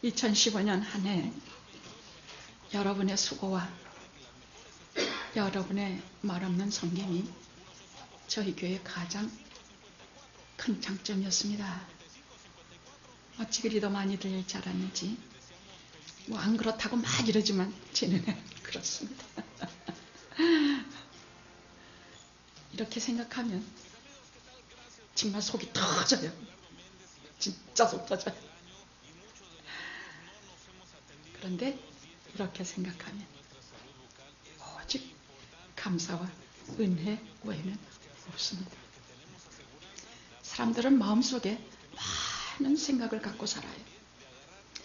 2015년 한 해 여러분의 수고와 여러분의 말없는 섬김이 저희 교회의 가장 큰 장점이었습니다. 어찌 그리 더 많이들 자랐는지 뭐 안 그렇다고 막 이러지만 저는 그렇습니다. 이렇게 생각하면 정말 속이 터져요. 진짜 속 터져요. 그런데 이렇게 생각하면 오직 감사와 은혜 외에는 없습니다. 사람들은 마음속에 많은 생각을 갖고 살아요.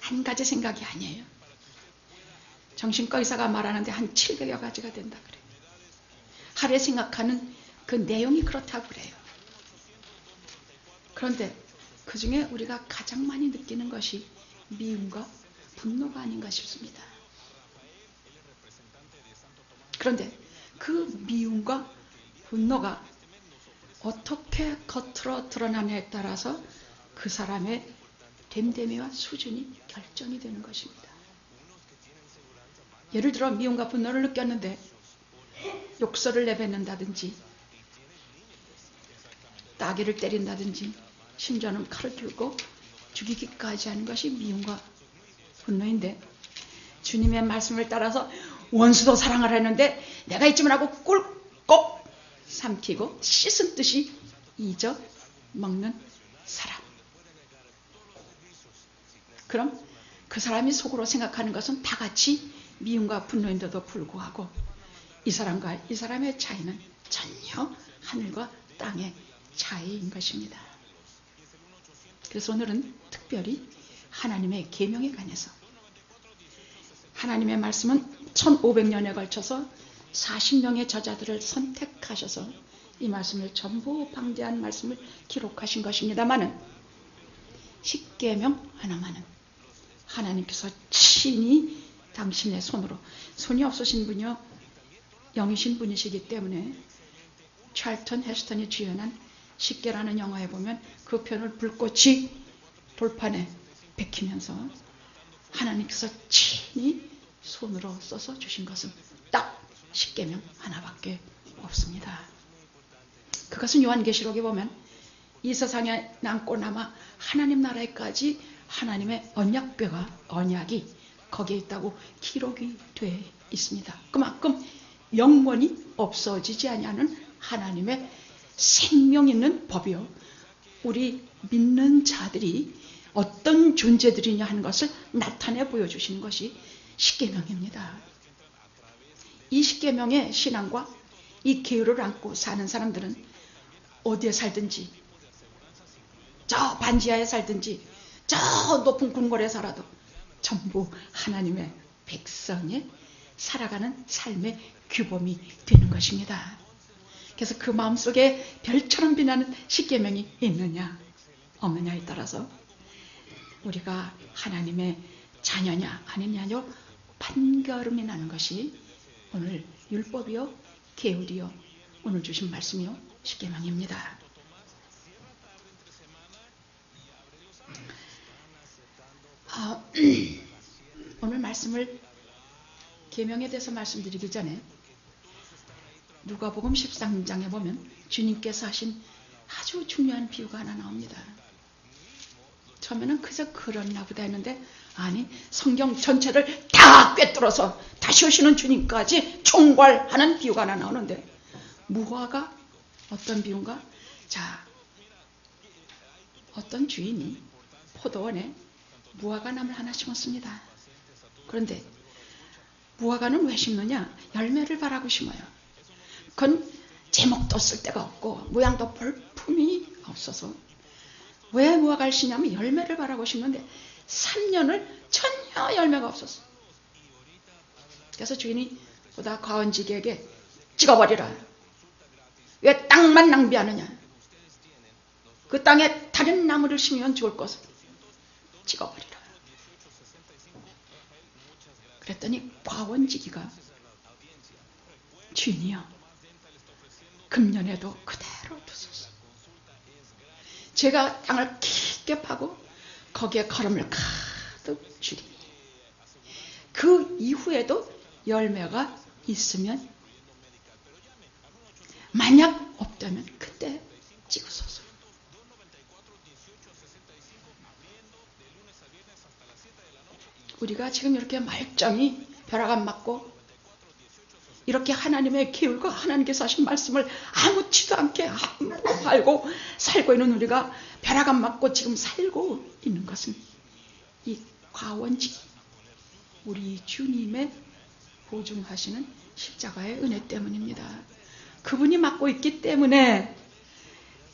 한 가지 생각이 아니에요. 정신과 의사가 말하는데 한 700여 가지가 된다 그래요. 하루에 생각하는 그 내용이 그렇다고 그래요. 그런데 그 중에 우리가 가장 많이 느끼는 것이 미움과 분노가 아닌가 싶습니다. 그런데 그 미움과 분노가 어떻게 겉으로 드러나냐에 따라서 그 사람의 됨됨이와 수준이 결정이 되는 것입니다. 예를 들어 미움과 분노를 느꼈는데 욕설을 내뱉는다든지 따귀를 때린다든지 심지어는 칼을 들고 죽이기까지 하는 것이 미움과 분노인데, 주님의 말씀을 따라서 원수도 사랑하라 했는데 내가 잊지만 하고 꿀꺽 삼키고 씻은 듯이 잊어 먹는 사람. 그럼 그 사람이 속으로 생각하는 것은 다 같이 미움과 분노인데도 불구하고 이 사람과 이 사람의 차이는 전혀 하늘과 땅의 차이인 것입니다. 그래서 오늘은 특별히 하나님의 계명에 관해서, 하나님의 말씀은 1500년에 걸쳐서 40명의 저자들을 선택하셔서 이 말씀을 전부 방대한 말씀을 기록하신 것입니다마는 십계명 하나만은 하나님께서 친히 당신의 손으로, 손이 없으신 분이요 영이신 분이시기 때문에 찰턴 헤스턴이 주연한 십계라는 영화에 보면 그 편을 불꽃이 돌판에 베끼면서 하나님께서 친히 손으로 써서 주신 것은 딱 십계명 하나밖에 없습니다. 그것은 요한계시록에 보면 이 세상에 남고 남아 하나님 나라에까지 하나님의 언약이 거기에 있다고 기록이 되어 있습니다. 그만큼 영원히 없어지지 아니하는 하나님의 생명 있는 법이요, 우리 믿는 자들이 어떤 존재들이냐 하는 것을 나타내 보여주시는 것이 십계명입니다. 이 십계명의 신앙과 이 계율을 안고 사는 사람들은 어디에 살든지, 저 반지하에 살든지 저 높은 궁궐에 살아도 전부 하나님의 백성의 살아가는 삶의 규범이 되는 것입니다. 그래서 그 마음속에 별처럼 빛나는 십계명이 있느냐 없느냐에 따라서 우리가 하나님의 자녀냐 아니냐로 판결음이 나는 것이 오늘 율법이요 계율이요 오늘 주신 말씀이요 십계명입니다. 오늘 말씀을 계명에 대해서 말씀드리기 전에 누가복음 13장에 보면 주님께서 하신 아주 중요한 비유가 하나 나옵니다. 처음에는 그저 그렇나 보다 했는데 아니 성경 전체를 다 꿰뚫어서 다시 오시는 주님까지 총괄하는 비유가 하나 나오는데, 무화과 어떤 비유인가? 자, 어떤 주인이 포도원에 무화과나무를 하나 심었습니다. 그런데 무화과는 왜 심느냐? 열매를 바라고 심어요. 그건 제목도 쓸 데가 없고 모양도 볼품이 없어서 왜 무화과를 심냐면 열매를 바라고 심는데 3년을 전혀 열매가 없었어. 그래서 주인이 보다 과원직에게 찍어버리라. 왜 땅만 낭비하느냐? 그 땅에 다른 나무를 심으면 좋을 것을 찍어버리라. 그랬더니 과원지기가 주인이여 금년에도 그대로 두소서. 제가 땅을 깊게 파고 거기에 거름을 가득 주리니. 그 이후에도 열매가 있으면, 만약 없다면 그때 찍으소서. 우리가 지금 이렇게 말짱히 벼락 안 맞고 이렇게 하나님의 기울과 하나님께서 하신 말씀을 아무렇지도 않게 알고 살고 있는 우리가 벼락 안 맞고 지금 살고 있는 것은 이 과원지, 우리 주님의 보증하시는 십자가의 은혜 때문입니다. 그분이 맡고 있기 때문에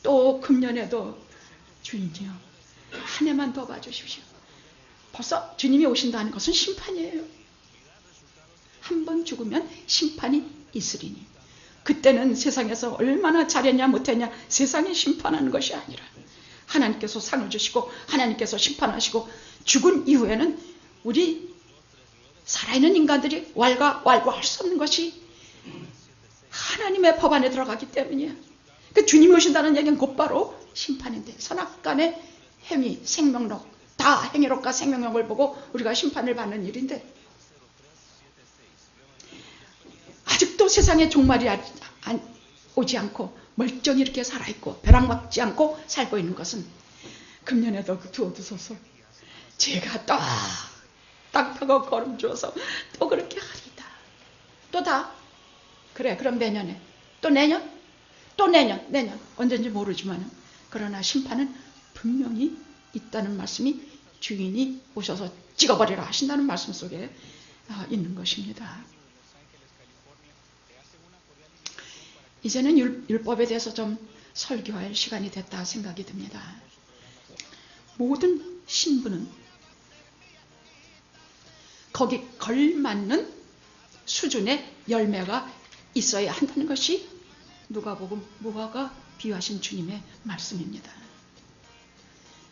또 금년에도 주님이요, 한 해만 더 봐주십시오. 벌써 주님이 오신다는 것은 심판이에요. 한 번 죽으면 심판이 있으리니, 그때는 세상에서 얼마나 잘했냐 못했냐 세상이 심판하는 것이 아니라 하나님께서 상을 주시고 하나님께서 심판하시고, 죽은 이후에는 우리 살아있는 인간들이 왈가왈부할 수 없는 것이 하나님의 법 안에 들어가기 때문이에요. 그 주님이 오신다는 얘기는 곧바로 심판인데, 선악간의 행위, 생명록, 다 행위록과 생명록을 보고 우리가 심판을 받는 일인데, 아직도 세상에 종말이 오지 않고 멀쩡히 이렇게 살아있고 벼락 맞지 않고 살고 있는 것은 금년에도 두어두소서. 제가 땅 타고 걸음 주어서 또 그렇게 하리다. 또 다 그래, 그럼 내년에 또 내년 언제인지 모르지만, 그러나 심판은 분명히 있다는 말씀이 주인이 오셔서 찍어버리라 하신다는 말씀 속에 있는 것입니다. 이제는 율법에 대해서 좀 설교할 시간이 됐다 생각이 듭니다. 모든 신부는 거기 걸맞는 수준의 열매가 있어야 한다는 것이 누가복음 무화과 비유하신 주님의 말씀입니다.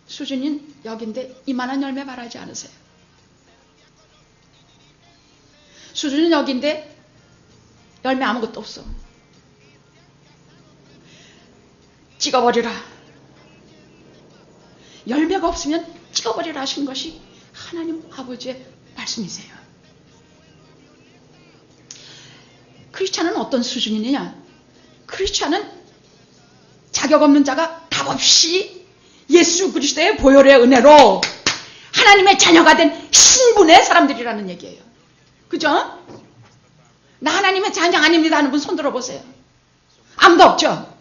수준인 여긴데 이만한 열매 바라지 않으세요. 수준인 여긴데 열매 아무것도 없어. 찍어버리라. 열매가 없으면 찍어버리라 하신 것이 하나님 아버지의 말씀이세요. 크리스찬은 어떤 수준이냐? 크리스찬은 자격 없는 자가 값없이 예수 그리스도의 보혈의 은혜로 하나님의 자녀가 된 신분의 사람들이라는 얘기예요. 그죠? 나 하나님의 자녀 아닙니다 하는 분 손 들어보세요. 아무도 없죠?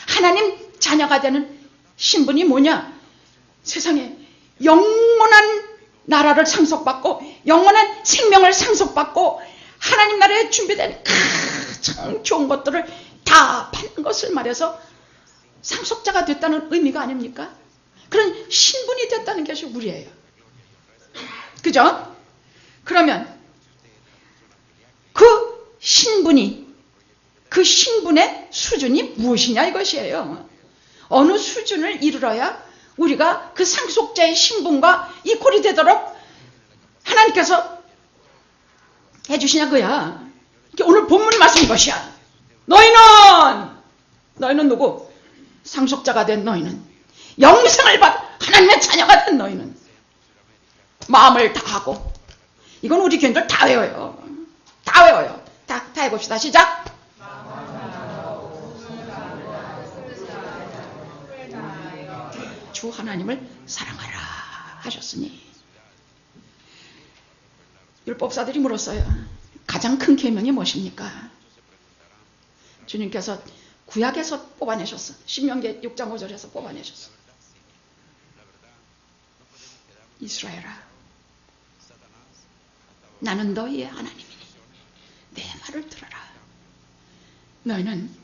하나님 자녀가 되는 신분이 뭐냐? 세상에 영원한 나라를 상속받고 영원한 생명을 상속받고 하나님 나라에 준비된 가장 좋은 것들을 다 받는 것을 말해서 상속자가 됐다는 의미가 아닙니까? 그런 신분이 됐다는 것이 우리예요. 그죠? 그러면 그 신분이, 그 신분의 수준이 무엇이냐 이것이에요. 어느 수준을 이르러야 우리가 그 상속자의 신분과 이퀄이 되도록 하나님께서 해주시냐고야. 오늘 본문 말씀인 것이야. 너희는 누구? 상속자가 된 너희는, 영생을 받 하나님의 자녀가 된 너희는 마음을 다하고, 이건 우리 교인들 다 외워요. 다 외워요. 다 해봅시다. 시작. 주 하나님을 사랑하라 하셨으니, 율법사들이 물었어요. 가장 큰 계명이 무엇입니까? 주님께서 구약에서 뽑아내셨어. 신명기 6장 5절에서 뽑아내셨어. 이스라엘아, 나는 너희의 하나님이니 내 말을 들어라. 너희는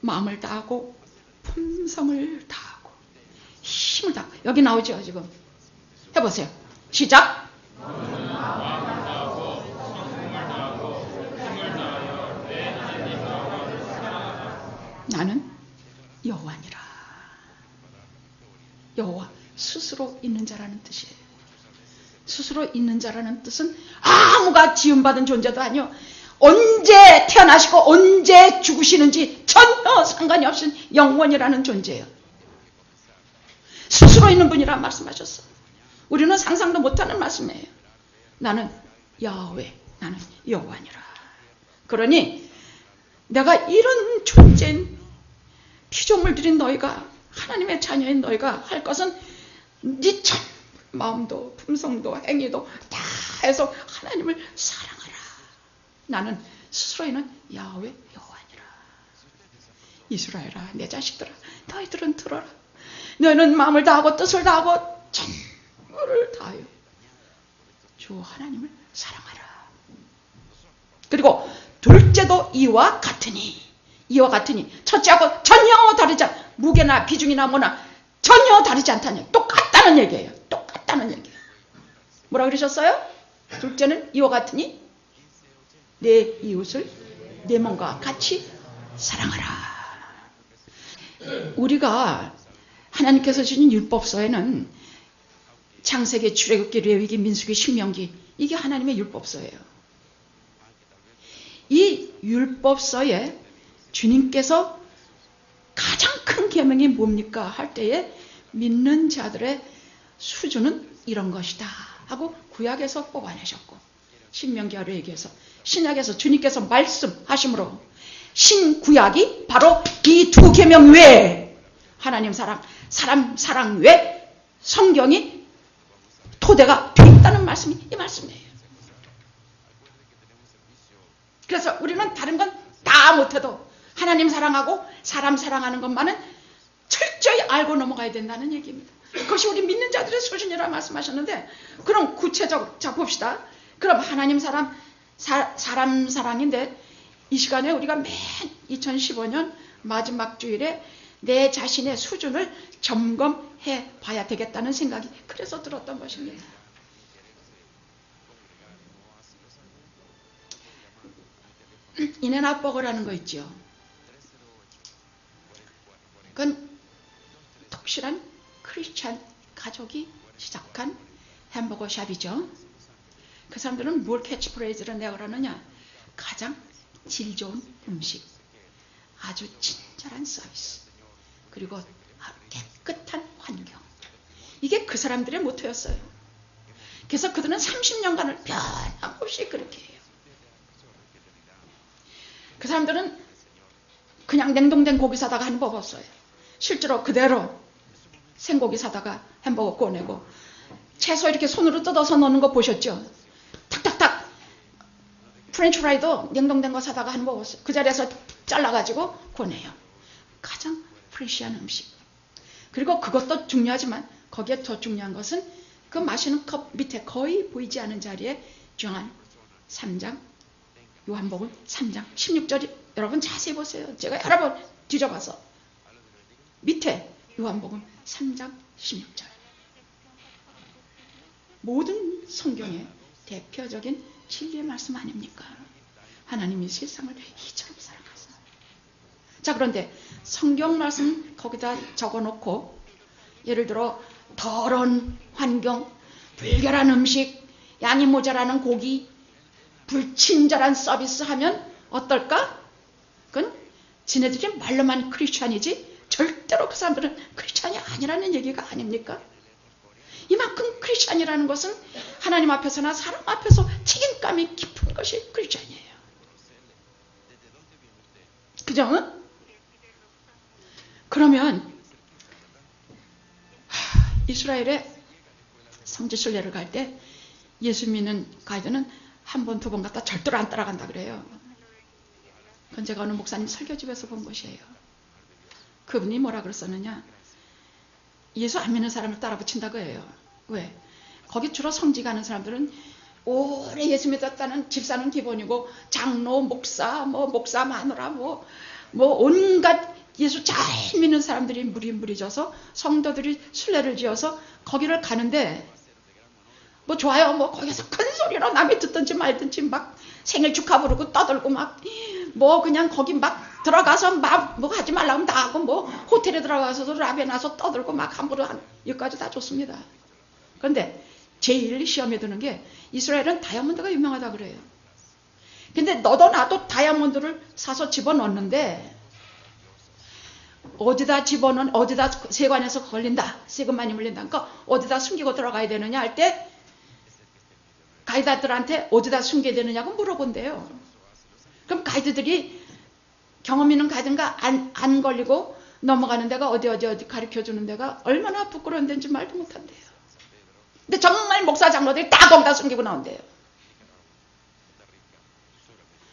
마음을 다하고 품성을 다하고 힘을 다하고, 여기 나오죠 지금. 해보세요. 시작. 나는 여호와니라. 여호와, 스스로 있는 자라는 뜻이에요. 스스로 있는 자라는 뜻은 아무가 지음받은 존재도 아니요, 언제 태어나시고 언제 죽으시는지 전혀 상관이 없인 영원이라는 존재예요. 스스로 있는 분이라 말씀하셨어. 우리는 상상도 못하는 말씀이에요. 나는 야훼, 나는 여호와니라. 그러니 내가 이런 존재인 피조물들인 너희가, 하나님의 자녀인 너희가 할 것은 네 참 마음도 품성도 행위도 다 해서 하나님을 사랑하라. 나는 스스로에는 야훼 여호와니라. 이스라엘아, 내 자식들아, 너희들은 들어라. 너희는 마음을 다하고 뜻을 다하고 전부를 다하여 주 하나님을 사랑하라. 그리고 둘째도 이와 같으니, 이와 같으니 첫째하고 전혀 다르지 않, 무게나 비중이나 뭐나 전혀 다르지 않다니, 똑같다는 얘기예요. 똑같다는 얘기예요. 뭐라 그러셨어요? 둘째는 이와 같으니 내 이웃을 내 몸과 같이 사랑하라. 우리가 하나님께서 주신 율법서에는 창세기, 출애굽기, 레위기, 민수기, 신명기, 이게 하나님의 율법서예요. 이 율법서에 주님께서 가장 큰 계명이 뭡니까 할 때에 믿는 자들의 수준은 이런 것이다 하고 구약에서 뽑아내셨고, 신명기와 레위기에서, 신약에서 주님께서 말씀하심으로 신구약이 바로 이 두 계명 외에 하나님 사랑, 사람 사랑 외에 성경이 토대가 돼 있다는 말씀이 이 말씀이에요. 그래서 우리는 다른 건 다 못해도 하나님 사랑하고 사람 사랑하는 것만은 철저히 알고 넘어가야 된다는 얘기입니다. 그것이 우리 믿는 자들의 수준이라고 말씀하셨는데, 그럼 구체적으로 자 봅시다. 그럼 하나님 사람, 사람 사랑인데 이 시간에 우리가 맨 2015년 마지막 주일에 내 자신의 수준을 점검해 봐야 되겠다는 생각이 그래서 들었던 것입니다. 인앤아웃버거라는 거 있죠. 그건 독실한 크리스찬 가족이 시작한 햄버거 샵이죠. 그 사람들은 뭘 캐치프레이즈를 내가 그러느냐, 가장 질 좋은 음식, 아주 친절한 서비스, 그리고 깨끗한 환경, 이게 그 사람들의 모토였어요. 그래서 그들은 30년간을 변함없이 그렇게 해요. 그 사람들은 그냥 냉동된 고기 사다가 햄버거 먹었어요. 실제로 그대로 생고기 사다가 햄버거 꺼내고, 채소 이렇게 손으로 뜯어서 넣는 거 보셨죠? 탁탁탁. 프렌치 프라이도 냉동된 거 사다가 햄버거 먹었어요. 그 자리에서 잘라가지고 꺼내요. 가장 프레시한 음식. 그리고 그것도 중요하지만 거기에 더 중요한 것은 그 마시는 컵 밑에 거의 보이지 않는 자리에 요한 3장, 요한복음 3장 16절이, 여러분 자세히 보세요. 제가 여러 번 뒤져봐서 밑에 요한복음 3장 16절, 모든 성경의 대표적인 진리의 말씀 아닙니까? 하나님이 세상을 이처럼 사랑하사. 자, 그런데 성경 말씀 거기다 적어놓고 예를 들어 더러운 환경, 불결한 음식, 양이 모자라는 고기, 불친절한 서비스 하면 어떨까? 그건 지네들이 말로만 크리스찬이지 절대로 그 사람들은 크리스찬이 아니라는 얘기가 아닙니까? 이만큼 크리스찬이라는 것은 하나님 앞에서나 사람 앞에서 책임감이 깊은 것이 크리스찬이에요. 그죠? 그러면 이스라엘의 성지순례를 갈 때 예수 믿는 가이드는 한 번, 두 번 갔다 절대로 안 따라간다 그래요. 그건 제가 어느 목사님 설교집에서 본 것이에요. 그분이 뭐라 그랬었느냐, 예수 안 믿는 사람을 따라 붙인다고 해요. 왜? 거기 주로 성지 가는 사람들은 오래 예수 믿었다는 집사는 기본이고, 장로, 목사, 목사 마누라, 온갖 예수 잘 믿는 사람들이 무리무리져서 성도들이 순례를 지어서 거기를 가는데, 좋아요. 거기서 큰 소리로 남이 듣든지 말든지 막 생일 축하 부르고 떠들고 그냥 거기 막 들어가서 하지 말라면 다 하고, 호텔에 들어가서도 라비에 나서 떠들고 함부로 여기까지 다 좋습니다. 그런데 제일 시험에 드는 게, 이스라엘은 다이아몬드가 유명하다 그래요. 근데 너도 나도 다이아몬드를 사서 집어넣는데 어디다 집어넣은, 어디다 세관에서 걸린다, 세금 많이 물린다니까 어디다 숨기고 들어가야 되느냐 할 때 가이드들한테 어디다 숨겨야 되느냐고 물어본대요. 그럼 가이드들이 경험 있는 가이드가 안 걸리고 넘어가는 데가 어디 가르쳐주는 데가 얼마나 부끄러운 데인지 말도 못한대요. 근데 정말 목사 장로들이 다 거기다 숨기고 나온대요.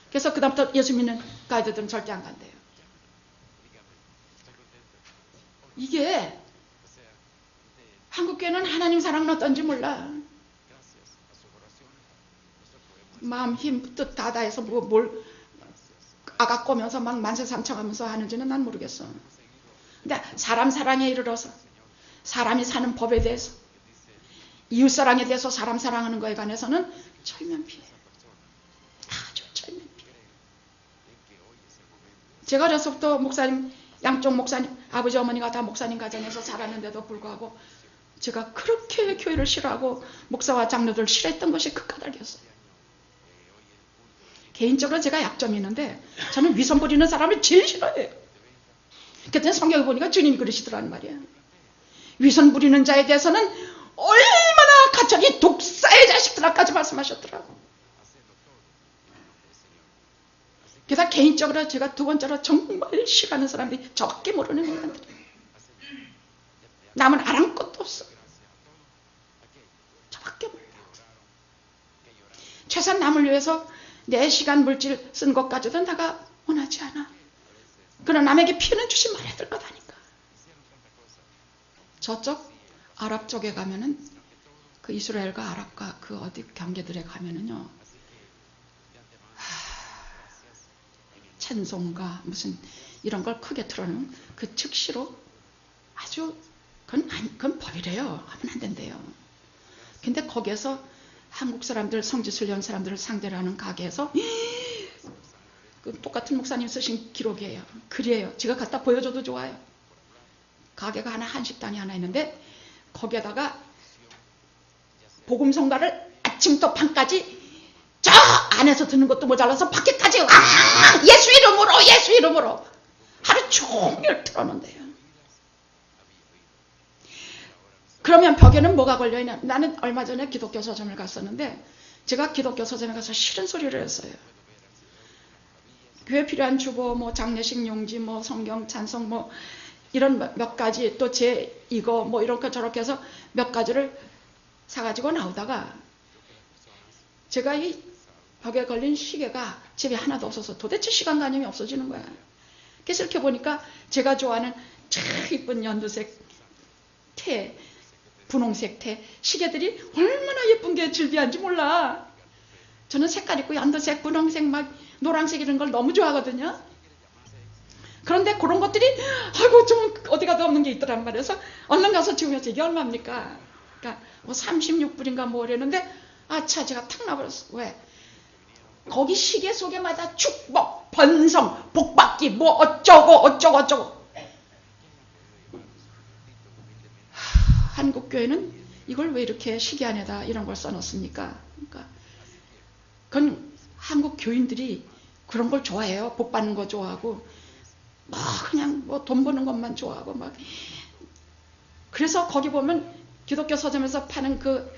그래서 그 다음부터 예수 믿는 가이드들은 절대 안 간대요. 이게 한국교회는 하나님 사랑은 어떤지 몰라. 마음 힘 뜻 다 다해서 뭘 아가꼬면서 막 만세삼창하면서 하는지는 난 모르겠어. 근데 사람 사랑에 이르러서 사람이 사는 법에 대해서 이웃사랑에 대해서 사람 사랑하는 거에 관해서는 철면피해요. 아주 철면피해요. 제가 어려서부터 목사님, 양쪽 목사님, 아버지 어머니가 다 목사님 가정에서 자랐는데도 불구하고 제가 그렇게 교회를 싫어하고 목사와 장로들을 싫어했던 것이 그 까닭이었어요. 개인적으로 제가 약점이 있는데 저는 위선 부리는 사람을 제일 싫어해요. 그때 성경에 보니까 주님이 그러시더라는 말이에요. 위선 부리는 자에 대해서는 얼마나 가짜리 독사의 자식들아까지 말씀하셨더라고. 그래서 개인적으로 제가 두 번째로 정말 싫어하는 사람들이 저밖에 모르는 인간들이에요. 남은 아랑것도 없어. 저밖에 몰라. 최소한 남을 위해서 내 시간 물질 쓴 것까지도 내가 원하지 않아. 그러나 남에게 피해는 주지 말아야 될 거다니까. 저쪽 아랍 쪽에 가면은 그 이스라엘과 아랍과 그 어디 경계들에 가면은요, 찬송가 무슨 이런 걸 크게 틀어놓은 그 즉시로 아주 그건 법이래요. 하면 안 된대요. 근데 거기에서 한국 사람들, 성지순련 사람들을 상대로 하는 가게에서 그 똑같은 목사님 쓰신 기록이에요. 글이에요. 제가 갖다 보여줘도 좋아요. 가게가 하나, 한식당이 하나 있는데 거기에다가 복음성가를 아침부터 밤까지 저 안에서 듣는 것도 모자라서 밖에까지 예수 이름으로 예수 이름으로 하루 종일 틀어놓는데요. 그러면 벽에는 뭐가 걸려있냐. 나는 얼마 전에 기독교 서점을 갔었는데 제가 기독교 서점에 가서 싫은 소리를 했어요. 교회 필요한 주보, 뭐 장례식 용지, 뭐 성경 찬송, 뭐 이런 몇 가지, 또 제 이거 뭐 이렇게 저렇게 해서 몇 가지를 사가지고 나오다가 제가 이 벽에 걸린 시계가 집에 하나도 없어서 도대체 시간가념이 없어지는 거야. 그래서 이렇게 보니까 제가 좋아하는 참 이쁜 연두색 테, 분홍색 테 시계들이 얼마나 예쁜 게 즐비한지 몰라. 저는 색깔 있고 연두색, 분홍색, 막 노란색 이런 걸 너무 좋아하거든요. 그런데 그런 것들이 아이고 좀 어디 가도 없는 게 있더란 말이어서 얼른 가서 지우면서 이게 얼마입니까? 그러니까 뭐 36불인가 뭐랬는데 아차 제가 탁 나버렸어. 왜? 거기 시계 속에마다 축복, 번성, 복받기 뭐 어쩌고 한국 교회는 이걸 왜 이렇게 시계 안에다 이런 걸 써놓습니까? 그러니까 그건 한국 교인들이 그런 걸 좋아해요. 복 받는 거 좋아하고 뭐 그냥 뭐 돈 버는 것만 좋아하고 막. 그래서 거기 보면 기독교 서점에서 파는 그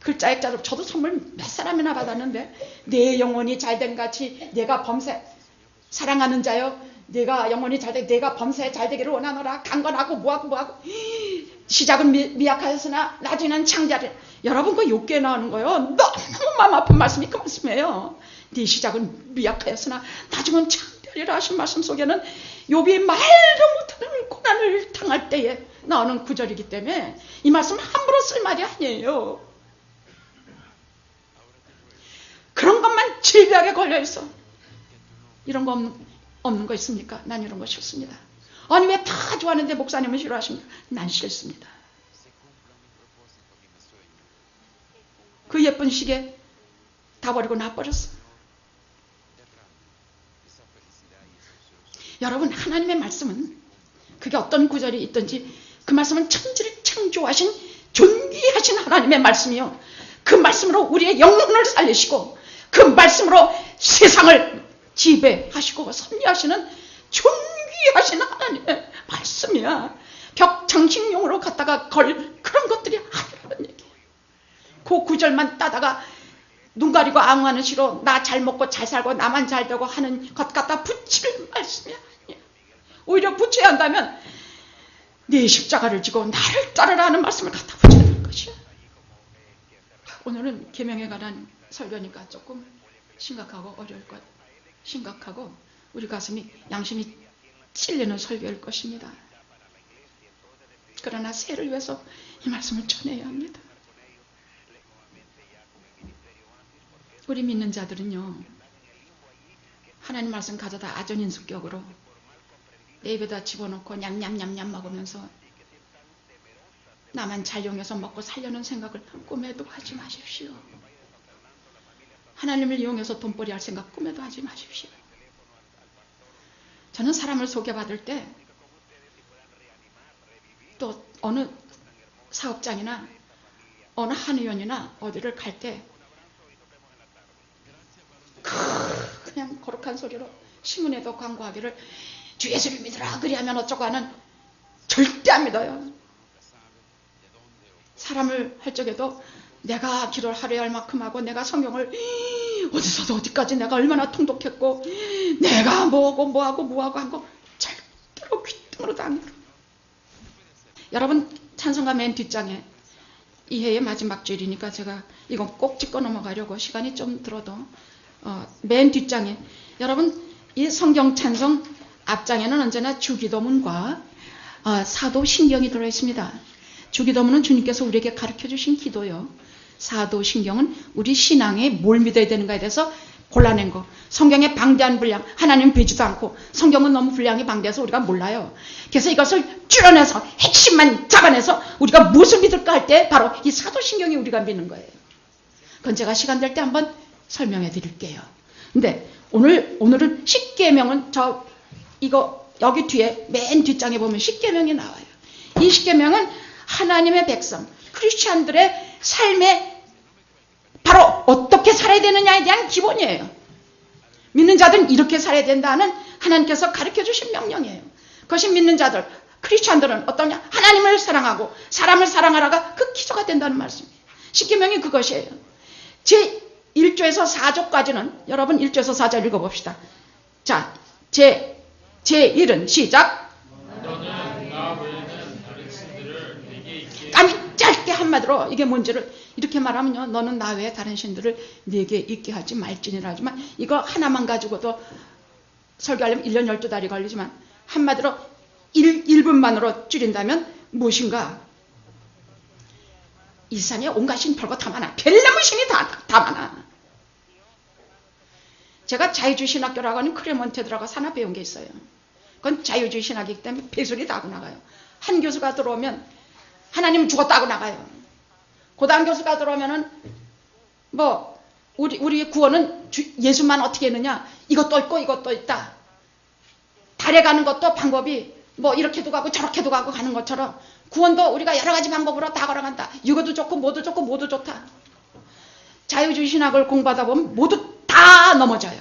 글자 액자로 저도 선물 몇 사람이나 받았는데 내 영혼이 잘된 같이 내가 범세 사랑하는 자여 내가 영혼이 잘되 내가 범세 잘되기를 원하노라. 강건하고 뭐하고 시작은 미약하였으나 나중에는 창대하리. 여러분 그 욕기에 나오는 거요. 너무 마음 아픈 말씀이 그 말씀이에요. 네 시작은 미약하였으나 나중은 창대하리라 하신 말씀 속에는 욥이 말도 못하는 고난을 당할 때에 나오는 구절이기 때문에 이 말씀 함부로 쓸 말이 아니에요. 그런 것만 질비하게 걸려있어. 이런 거 없는 거 있습니까? 난 이런 거 싫습니다. 아니 왜 다 좋아하는데 목사님은 싫어하십니까? 난 싫습니다. 그 예쁜 시계 다 버리고 놔버렸어. 여러분 하나님의 말씀은 그게 어떤 구절이 있든지 그 말씀은 천지를 창조하신 존귀하신 하나님의 말씀이요. 그 말씀으로 우리의 영혼을 살리시고 그 말씀으로 세상을 지배하시고 섭리하시는 존귀 귀하신 하나님의 말씀이야. 벽장식용으로 갖다가 걸 그런 것들이 아니라는 얘기예요. 그 구절만 따다가 눈 가리고 앙하는 시로 나 잘 먹고 잘 살고 나만 잘 되고 하는 것 갖다 붙일 말씀이 아니야. 오히려 붙여야 한다면 네 십자가를 지고 나를 따르라 하는 말씀을 갖다 붙여야 될 것이야. 오늘은 계명에 관한 설교니까 조금 심각하고 어려울 것, 심각하고 우리 가슴이 양심이 찔리는 설교일 것입니다. 그러나 새를 위해서 이 말씀을 전해야 합니다. 우리 믿는 자들은요, 하나님 말씀 가져다 아전인수격으로 내 입에다 집어넣고 냠냠냠냠 먹으면서 나만 잘 이용해서 먹고 살려는 생각을 꿈에도 하지 마십시오. 하나님을 이용해서 돈벌이 할 생각 꿈에도 하지 마십시오. 저는 사람을 소개받을 때 또 어느 사업장이나 어느 한의원이나 어디를 갈 때 그냥 거룩한 소리로 신문에도 광고하기를 주 예수를 믿으라 그리하면 어쩌고 하는 절대 안 믿어요. 사람을 할 적에도 내가 기도를 하루에 얼마큼 하고 내가 성경을 어디서도 어디까지 내가 얼마나 통독했고 내가 뭐하고 한 거 절대로 귀등으로도 안 믿어. 여러분 찬송가 맨 뒷장에 이 해의 마지막 주일이니까 제가 이건 꼭 짚고 넘어가려고 시간이 좀 들어도 맨 뒷장에 여러분 이 성경 찬송 앞장에는 언제나 주기도문과 사도신경이 들어있습니다. 주기도문은 주님께서 우리에게 가르쳐주신 기도요. 사도신경은 우리 신앙에 뭘 믿어야 되는가에 대해서 골라낸 거. 성경의 방대한 분량, 하나님 배지도 않고 성경은 너무 분량이 방대해서 우리가 몰라요. 그래서 이것을 줄여내서 핵심만 잡아내서 우리가 무엇을 믿을까 할 때 바로 이 사도신경이 우리가 믿는 거예요. 그건 제가 시간 될 때 한번 설명해 드릴게요. 근데 오늘은 십계명은 이거 여기 뒤에 맨 뒷장에 보면 십계명이 나와요. 이 십계명은 하나님의 백성, 크리스찬들의 삶에 바로 어떻게 살아야 되느냐에 대한 기본이에요. 믿는 자들은 이렇게 살아야 된다는 하나님께서 가르쳐 주신 명령이에요. 그것이 믿는 자들, 크리스찬들은 어떠냐? 하나님을 사랑하고 사람을 사랑하라가 그 기초가 된다는 말씀이에요. 십계명이 그것이에요. 제 1조에서 4조까지는 여러분 1조에서 4조 읽어봅시다. 자, 제 1은 시작. 아니 짧게 한마디로 이게 뭔지를 이렇게 말하면요. 너는 나 외에 다른 신들을 네게 있게 하지 말지니라 하지만 이거 하나만 가지고도 설교하려면 1년 12달이 걸리지만 한마디로 1분만으로 줄인다면 무엇인가? 이 세상에 온갖 신 별거 다 많아. 별나무 신이 다 많아. 제가 자유주의 신학교라고 하는 크레몬테 들어가 산하 배운 게 있어요. 그건 자유주의 신학이기 때문에 배설이 다 하고 나가요. 한 교수가 들어오면 하나님은 죽었다 하고 나가요. 그 다음 교수가 들어오면은 우리 구원은 예수만 어떻게 했느냐? 이것도 있고 이것도 있다. 달에 가는 것도 방법이 이렇게도 가고 저렇게도 가고 가는 것처럼 구원도 우리가 여러 가지 방법으로 다 걸어간다. 이것도 좋고 모두 좋고 모두 좋다. 자유주의 신학을 공부하다 보면 모두 다 넘어져요.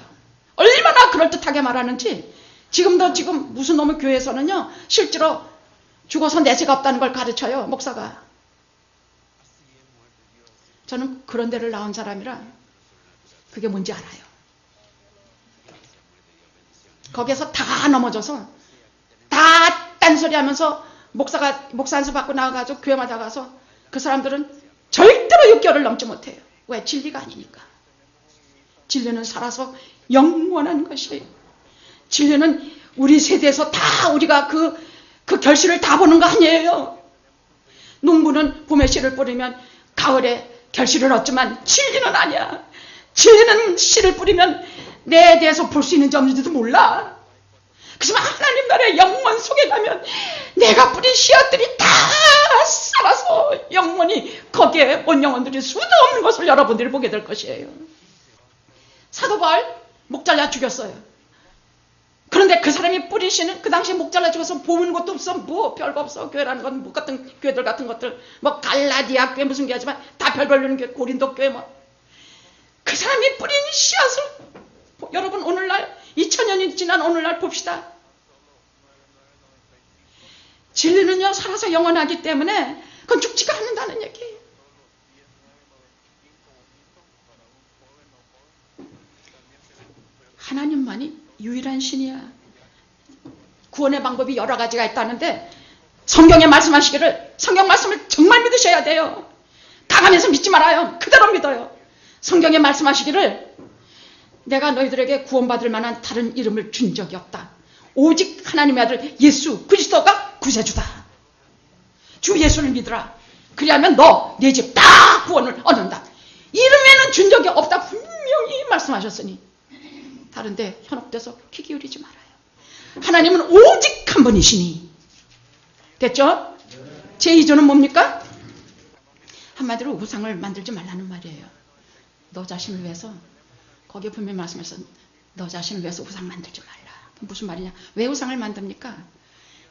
얼마나 그럴듯하게 말하는지 지금 무슨 놈의 교회에서는요. 실제로 죽어서 내세가 없다는 걸 가르쳐요. 목사가. 저는 그런 데를 나온 사람이라 그게 뭔지 알아요. 거기에서 다 넘어져서 다 딴소리 하면서 목사 안수 받고 나와가지고 교회마다 가서 그 사람들은 절대로 6개월을 넘지 못해요. 왜? 진리가 아니니까. 진리는 살아서 영원한 것이에요. 진리는 우리 세대에서 다 우리가 그 결실을 다 보는 거 아니에요. 농부는 봄에 씨를 뿌리면 가을에 결실을 얻지만 진리는 아니야. 진리는 씨를 뿌리면 내에 대해서 볼 수 있는지 없는지도 몰라. 그렇지만 하나님 나라의 영원 속에 가면 내가 뿌린 씨앗들이 다 살아서 영원히 거기에 온 영혼들이 수도 없는 것을 여러분들이 보게 될 것이에요. 사도 바울 목 잘라 죽였어요. 그런데 그 사람이 뿌린 씨는 그 당시에 목 잘라 죽어서 보는 것도 없어. 별거 없어. 교회라는 건 뭐 같은 교회들 같은 것들 갈라디아 교회 무슨 교회지만 다 별별로는 교회, 고린도 교회 그 사람이 뿌린 씨앗을 여러분 오늘날 2000년이 지난 오늘날 봅시다. 진리는요 살아서 영원하기 때문에 그건 죽지가 않는다는 얘기예요. 하나님만이 유일한 신이야. 구원의 방법이 여러 가지가 있다는데 성경에 말씀하시기를 성경 말씀을 정말 믿으셔야 돼요. 당하면서 믿지 말아요. 그대로 믿어요. 성경에 말씀하시기를 내가 너희들에게 구원받을 만한 다른 이름을 준 적이 없다. 오직 하나님의 아들 예수 그리스도가 구세주다. 주 예수를 믿으라. 그리하면 너 내 집 다 구원을 얻는다. 이름에는 준 적이 없다. 분명히 말씀하셨으니 다른데 현혹돼서 귀 기울이지 말아요. 하나님은 오직 한 분이시니. 됐죠? 제2조는 뭡니까? 한마디로 우상을 만들지 말라는 말이에요. 너 자신을 위해서 거기에 분명히 말씀하셔서 너 자신을 위해서 우상 만들지 말라. 무슨 말이냐? 왜 우상을 만듭니까?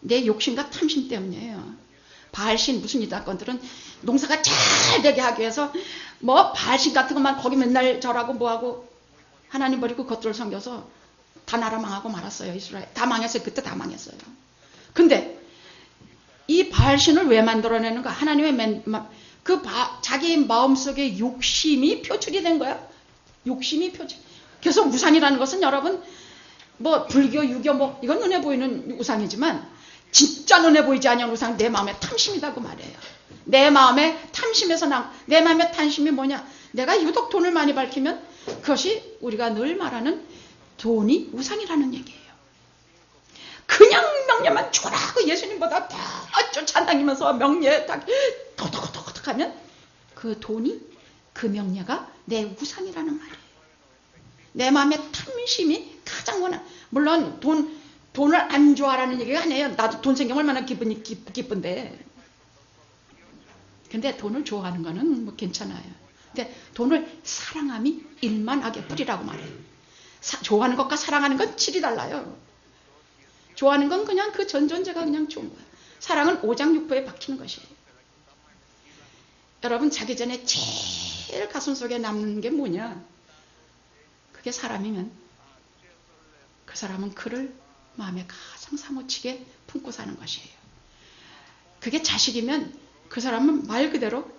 내 욕심과 탐심 때문이에요. 바알신 무슨 이단건들은 농사가 잘 되게 하기 위해서 뭐 바알신 같은 것만 거기 맨날 절하고 뭐하고 하나님 버리고 그것들을 섬겨서 다 나라 망하고 말았어요. 이스라엘 다 망했어요. 그때 다 망했어요. 근데 이 바알신을 왜 만들어내는가? 하나님의 자기 마음속에 욕심이 표출이 된 거야. 욕심이 표출. 그래서 우상이라는 것은 여러분 뭐 불교, 유교 뭐 이건 눈에 보이는 우상이지만 진짜 눈에 보이지 않는 우상 내 마음의 탐심이라고 말해요. 내 마음의 탐심에서 내 마음의 탐심이 뭐냐? 내가 유독 돈을 많이 밝히면 그것이 우리가 늘 말하는 돈이 우상이라는 얘기예요. 그냥 명예만 죽어라고 예수님보다 더 쫓아다니면서 명예 딱 도덕하면 그 돈이 그 명예가 내 우상이라는 말이에요. 내 마음의 탐심이 가장 원한. 물론 돈을 안 좋아하라는 얘기가 아니에요. 나도 돈 생기면 얼마나 기쁜데. 근데 돈을 좋아하는 거는 뭐 괜찮아요. 근데 돈을 사랑함이 일만하게 뿌리라고 말해요. 좋아하는 것과 사랑하는 건 질이 달라요. 좋아하는 건 그냥 그 전존재가 그냥 좋은 거예요. 사랑은 오장육부에 박히는 것이에요. 여러분 자기 전에 제일 가슴속에 남는 게 뭐냐? 그게 사람이면 그 사람은 그를 마음에 가장 사무치게 품고 사는 것이에요. 그게 자식이면 그 사람은 말 그대로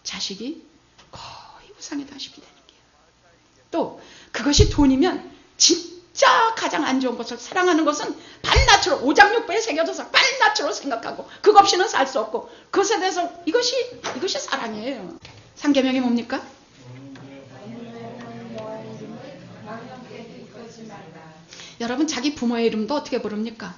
자식이 거의 우상이다시피 되는 거예요. 또 그것이 돈이면 진짜 가장 안 좋은 것을 사랑하는 것은 반나처로 오장육부에 새겨져서 반나처로 생각하고 그것 없이는 살 수 없고 그것에 대해서 이것이 사랑이에요. 상계명이 뭡니까? 여러분 자기 부모의 이름도 어떻게 부릅니까?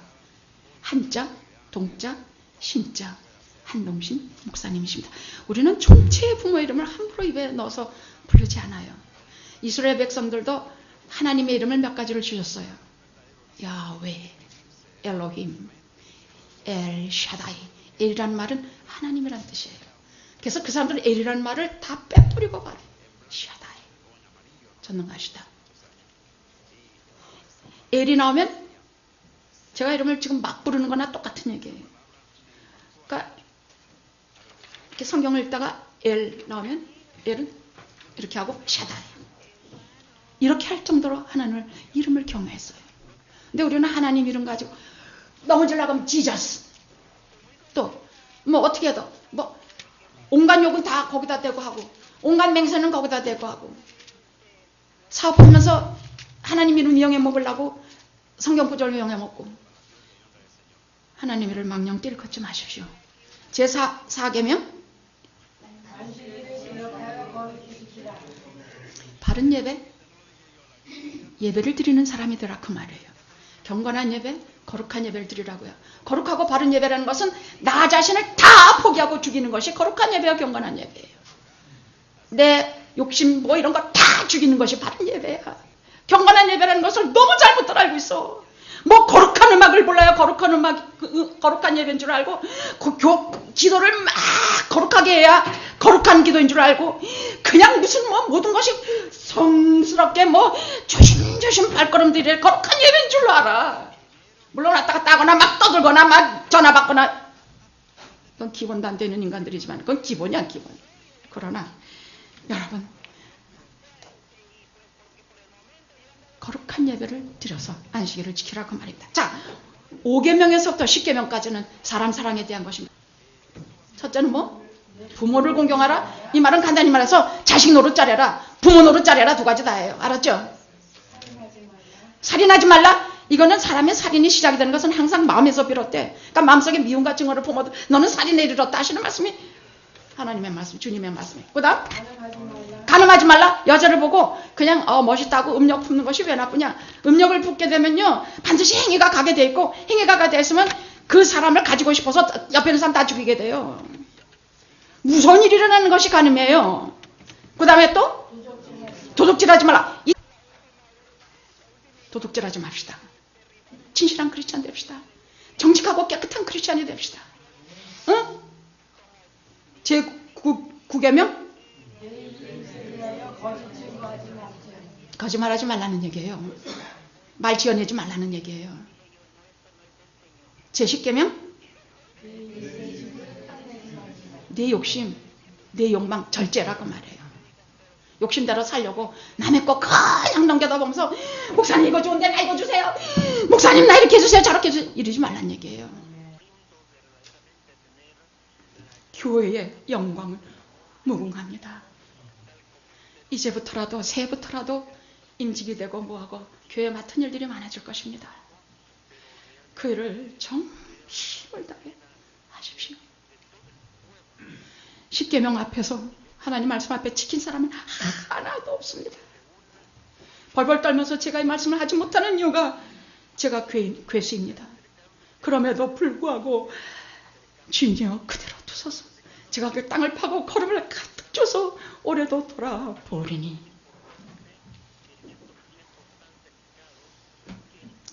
한자, 동자, 신자, 한동신 목사님이십니다. 우리는 총체의 부모의 이름을 함부로 입에 넣어서 부르지 않아요. 이스라엘 백성들도 하나님의 이름을 몇 가지를 주셨어요. 야훼, 엘로힘, 엘샤다이. 엘이라는 말은 하나님이란 뜻이에요. 그래서 그 사람들은 엘이라는 말을 다 빼뿌리고 말해요. 샤다이, 전능하시다. 엘이 나오면 제가 이름을 지금 막 부르는 거나 똑같은 얘기예요. 그러니까 이렇게 성경을 읽다가 엘 나오면 엘은 이렇게 하고 샤다이. 이렇게 할 정도로 하나님을 이름을 경외했어요. 근데 우리는 하나님 이름 가지고 넘어지려고 하면 지저스. 또 뭐 어떻게 해도 뭐 온갖 욕은 다 거기다 대고 하고 온갖 맹세는 거기다 대고 하고 사업하면서 하나님 이름 이용해 먹으려고 성경 구절을 이용해 먹고 하나님 이름을 망령 띠를 걷지 마십시오. 제4계명 바른 예배를 드리는 사람이 되라 그 말이에요. 경건한 예배, 거룩한 예배를 드리라고요. 거룩하고 바른 예배라는 것은 나 자신을 다 포기하고 죽이는 것이 거룩한 예배와 경건한 예배예요. 내 욕심 뭐 이런 거 다 죽이는 것이 바른 예배야. 경건한 예배라는 것을 너무 잘못들 알고 있어. 뭐 거룩한 음악을 불러야 거룩한 예배인 줄 알고 기도를 막 거룩하게 해야 거룩한 기도인 줄 알고 그냥 무슨 뭐 모든 것이 성스럽게 뭐 조심조심 발걸음들이 거룩한 예배인 줄 알아. 물론 왔다 갔다 하거나 막 떠들거나 막 전화 받거나 그건 기본도 안 되는 인간들이지만 그건 기본이야 기본. 그러나 여러분 거룩한 예배를 드려서 안식일을 지키라고 말입니다. 자, 5계명에서부터 10계명까지는 사람 사랑에 대한 것입니다. 첫째는 뭐? 부모를 공경하라. 이 말은 간단히 말해서 자식 노릇 잘해라, 부모 노릇 잘해라, 두 가지 다예요. 알았죠? 살인하지 말라. 이거는 사람의 살인이 시작이 되는 것은 항상 마음에서 비롯돼. 그러니까 마음속에 미움과 증오를 품어도 너는 살인에 이르렀다 하시는 말씀이 하나님의 말씀, 주님의 말씀이에요. 그 다음 간음하지 말라. 여자를 보고 그냥 멋있다고 음력 품는 것이 왜 나쁘냐. 음력을 품게 되면요 반드시 행위가 가게 돼 있고, 행위가 가게 됐으면 그 사람을 가지고 싶어서 옆에 있는 사람 다 죽이게 돼요. 무서운 일이 일어나는 것이 간음이에요. 그 다음에 또 도둑질하지 말라. 도둑질하지 맙시다. 진실한 크리스찬 됩시다. 정직하고 깨끗한 크리스찬이 됩시다. 응? 제9계명 거짓말하지 말라는 얘기예요. 말 지어내지 말라는 얘기예요. 제10계명 내 욕심, 내 욕망 절제라고 말해요. 욕심대로 살려고 남의 거 그냥 넘겨다보면서 목사님 이거 좋은데 나 이거 주세요, 목사님 나 이렇게 해주세요, 저렇게 해주세요, 이러지 말란 얘기예요. 교회의 영광을 무궁합니다. 이제부터라도 새해부터라도 임직이 되고 뭐하고 교회 맡은 일들이 많아질 것입니다. 그 일을 정말 힘을 다해 하십시오. 10계명 앞에서 하나님 말씀 앞에 지킨 사람은 하나도 없습니다. 벌벌 떨면서 제가 이 말씀을 하지 못하는 이유가 제가 괴수입니다. 그럼에도 불구하고 주님이여 그대로 두소서. 제가 그 땅을 파고 걸음을 가득 줘서 올해도 돌아보리니.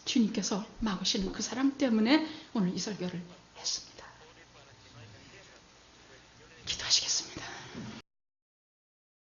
주님께서 막으시는 그 사람 때문에 오늘 이 설교를 했습니다.